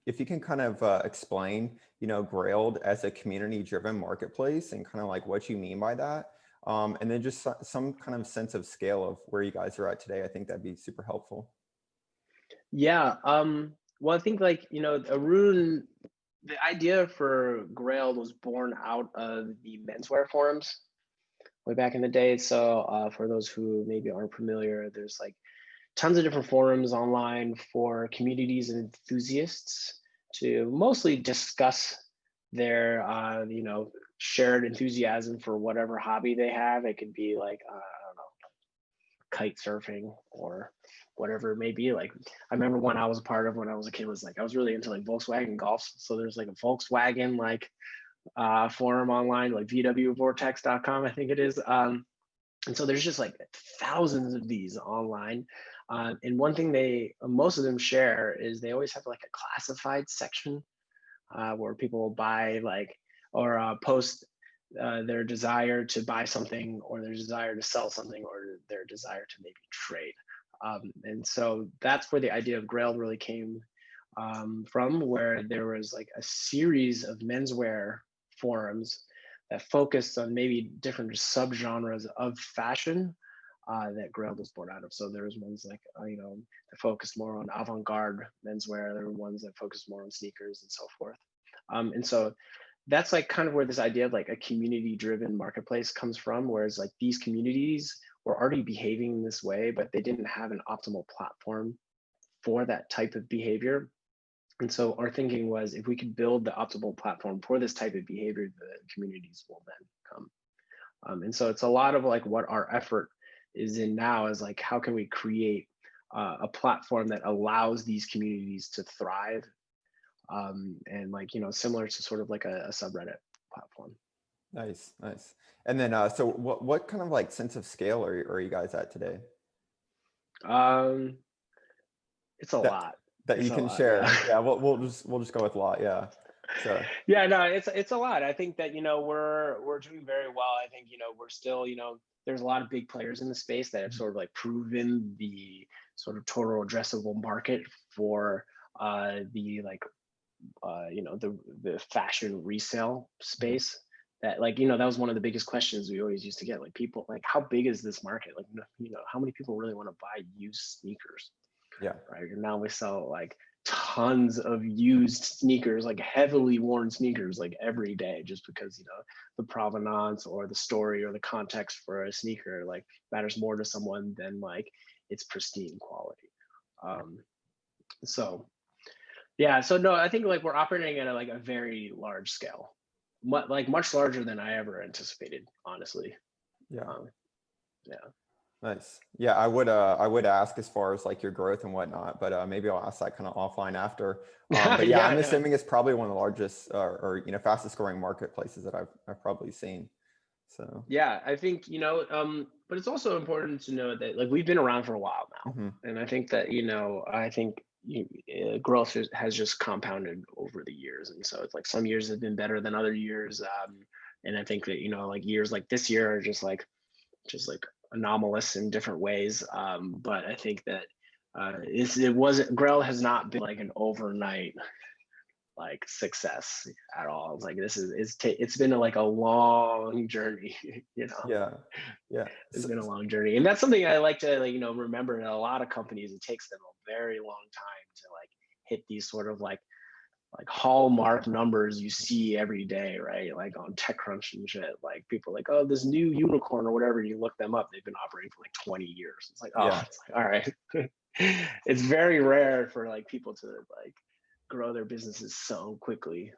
if you can kind of explain, Grailed as a community-driven marketplace and kind of like what you mean by that. And then just some kind of sense of scale of where you guys are at today. I think that'd be super helpful. Yeah. Well, I think Arun, the idea for Grailed was born out of the menswear forums way back in the day. So for those who maybe aren't familiar, there's like tons of different forums online for communities and enthusiasts to mostly discuss their shared enthusiasm for whatever hobby they have. It could be like I don't know, kite surfing or whatever it may be. Like I remember one I was a part of when I was a kid was like I was really into like Volkswagen golf. So there's like a Volkswagen forum online, like vwvortex.com, I think it is. And so there's just like thousands of these online. And one thing most of them share is they always have like a classified section where people will buy or post their desire to buy something or their desire to sell something or their desire to maybe trade. And so that's where the idea of Grailed really came from, where there was like a series of menswear forums that focused on maybe different subgenres of fashion that Grailed was born out of. So there was ones like, that focused more on avant-garde menswear. There were ones that focused more on sneakers and so forth. And so that's like kind of where this idea of like a community-driven marketplace comes from, whereas like these communities were already behaving in this way, but they didn't have an optimal platform for that type of behavior. And so our thinking was if we could build the optimal platform for this type of behavior, the communities will then come. And so it's a lot of like what our effort is in now is like, how can we create a platform that allows these communities to thrive and similar to sort of like a subreddit platform. Nice, nice. And then, so what kind of like sense of scale are you guys at today? It's a lot. That you can share. Yeah, we'll just go with a lot. Yeah. So yeah, no, it's a lot. I think that we're doing very well. I think we're still there's a lot of big players in the space that have sort of like proven the sort of total addressable market for the fashion resale space. That that was one of the biggest questions we always used to get. Like people like, how big is this market? Like how many people really want to buy used sneakers? Yeah. Right. And now we sell like tons of used sneakers, like heavily worn sneakers, like every day, just because the provenance or the story or the context for a sneaker like matters more to someone than like its pristine quality. So yeah, so no, I think like we're operating at a very large scale, much larger than I ever anticipated, honestly. Yeah. Yeah. Nice. Yeah, I would ask as far as like your growth and whatnot, but maybe I'll ask that kind of offline after. But yeah, I'm assuming it's probably one of the largest or fastest growing marketplaces that I've probably seen. So yeah, I think but it's also important to know that like we've been around for a while now, and I think that growth has just compounded over the years, and so it's like some years have been better than other years, and I think that like years like this year are just like anomalous in different ways. But I think that Grailed has not been like an overnight like success at all. It's like it's been like a long journey, Yeah. It's been a long journey, and that's something I like to remember. In a lot of companies, it takes them a very long time to like hit these sort of like hallmark numbers you see every day, right? Like on TechCrunch and shit. Like people are like, oh, this new unicorn or whatever. You look them up; they've been operating for like 20 years. It's like, oh, yeah. It's like, all right. It's very rare for like people to like grow their businesses so quickly.